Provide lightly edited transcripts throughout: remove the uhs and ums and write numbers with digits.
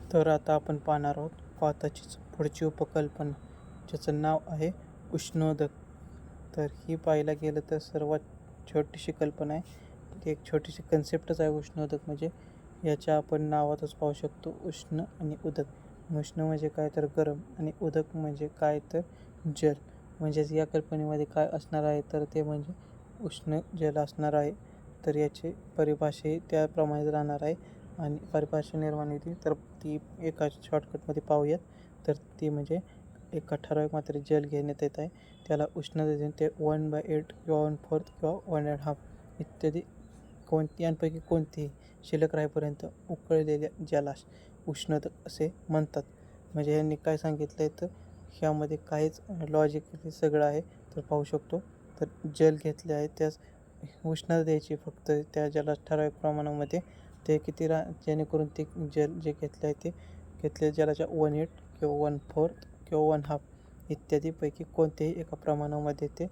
तर आता आपण पाहणार आहोत पाताचीच पुढची उपकल्पना, ज्याचं नाव आहे उष्णोदक. तर ही पाहायला गेलं तर सर्वात छोटीशी कल्पना आहे. ती एक छोटीशी कन्सेप्टच आहे उष्णोदक म्हणजे. याच्या आपण नावातच पाहू शकतो उष्ण आणि उदक. उष्ण म्हणजे काय तर गरम आणि उदक म्हणजे काय तर जल. म्हणजेच या कल्पनेमध्ये काय असणार आहे तर ते म्हणजे उष्ण जल असणार आहे. तर याची परिभाषाही त्याप्रमाणेच राहणार आहे आणि परिभाषा निर्माण होती तर ती एका शॉर्टकटमध्ये पाहूयात. तर ती म्हणजे एका ठराविक मात्रेत जल घेण्यात येत आहे, त्याला उष्णता देऊन ते 1/8 किंवा 1/4 किंवा 1.5 इत्यादी यांपैकी कोणतेही शिल्लक राहीपर्यंत उकळलेल्या जलास उष्णोदक असे म्हणतात. म्हणजे यांनी काय सांगितलं आहे तर ह्यामध्ये काहीच लॉजिकली सगळं आहे. तर पाहू शकतो तर जल घेतले आहे त्यास उष्णता द्यायची फक्त त्या जलास ठराविक प्रमाणामध्ये. ते किती जेणेकरून ते जल जे घेतले आहे ते घेतलेल्या जलाच्या 1/8 किंवा 1/4 किंवा 1/2 इत्यादीपैकी कोणत्याही एका प्रमाणामध्ये ते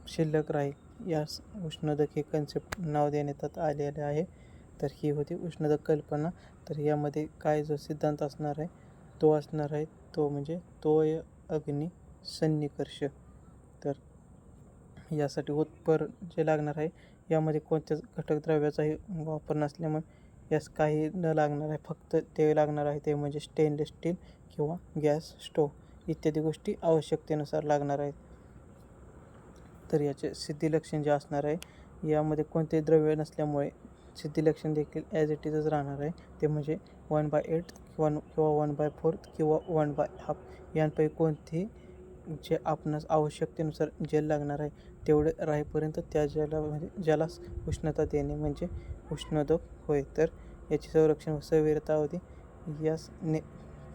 शिल्लक राहील. यास उष्णोदक हे कन्सेप्ट नाव देण्यात आलेले आहे. तर ही होती उष्णोदक कल्पना. तर यामध्ये काय जो सिद्धांत असणार आहे तो असणार आहे तो म्हणजे तोय अग्नी सन्निकर्ष. तर यासाठी उत्पर जे लागणार आहे यामध्ये कोणत्याच घटक द्रव्याचाही वापर नसल्यामुळे यास काही न लागणार आहे. फक्त ते लागणार आहे ते म्हणजे स्टेनलेस स्टील किंवा गॅस स्टोव्ह इत्यादी गोष्टी आवश्यकतेनुसार लागणार आहेत. तर याचे सिद्धिलक्षण जे असणार आहे यामध्ये कोणतेही द्रव्य नसल्यामुळे सिद्धिलक्षण देखील ॲज इट इजच राहणार आहे. ते म्हणजे 1/8 किंवा 1/4 किंवा 1/2 यांपैकी कोणतेही जे आपणास आवश्यकतेनुसार जल लागणार आहे तेवढे राहीपर्यंत त्या जलास उष्णता देणे म्हणजे उष्णोदक होय. तर याची संरक्षण व सविरता होती. यास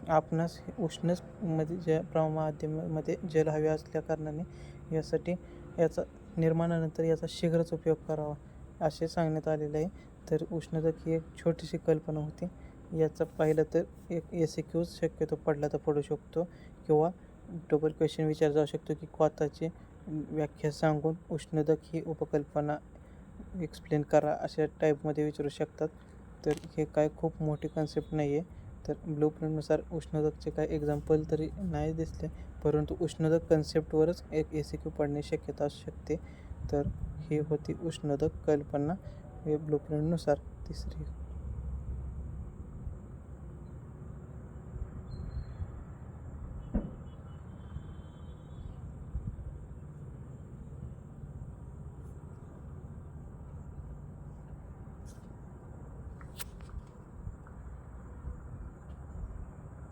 आपणास उष्णच मध्ये ज्या माध्यमामध्ये जल हवे असल्या कारणाने यासाठी याचा निर्माणानंतर याचा शीघ्रच उपयोग करावा असे सांगण्यात आलेले आहे. तर उष्णोदक ही एक छोटीशी कल्पना होती. याचं पाहिलं तर एक SAQ शक्यतो पडला तर पडू शकतो किंवा डबल क्वेश्चन विचारला जाऊ शकतो की क्वाताची व्याख्या सांगून उष्णोदक ही उपकल्पना एक्सप्लेन करा अशा टाईपमध्ये विचारू शकतात. तर हे काय खूप मोठी कन्सेप्ट नाही आहे. तर ब्लूप्रिंटनुसार उष्णोदकचे काही एक्झाम्पल तरी नाही दिसले, परंतु उष्णोदक कन्सेप्टवरच एक SAQ पडण्याची शक्यता असू शकते. तर ही होती उष्णोदक कल्पना हे ब्लूप्रिंटनुसार. तिसरी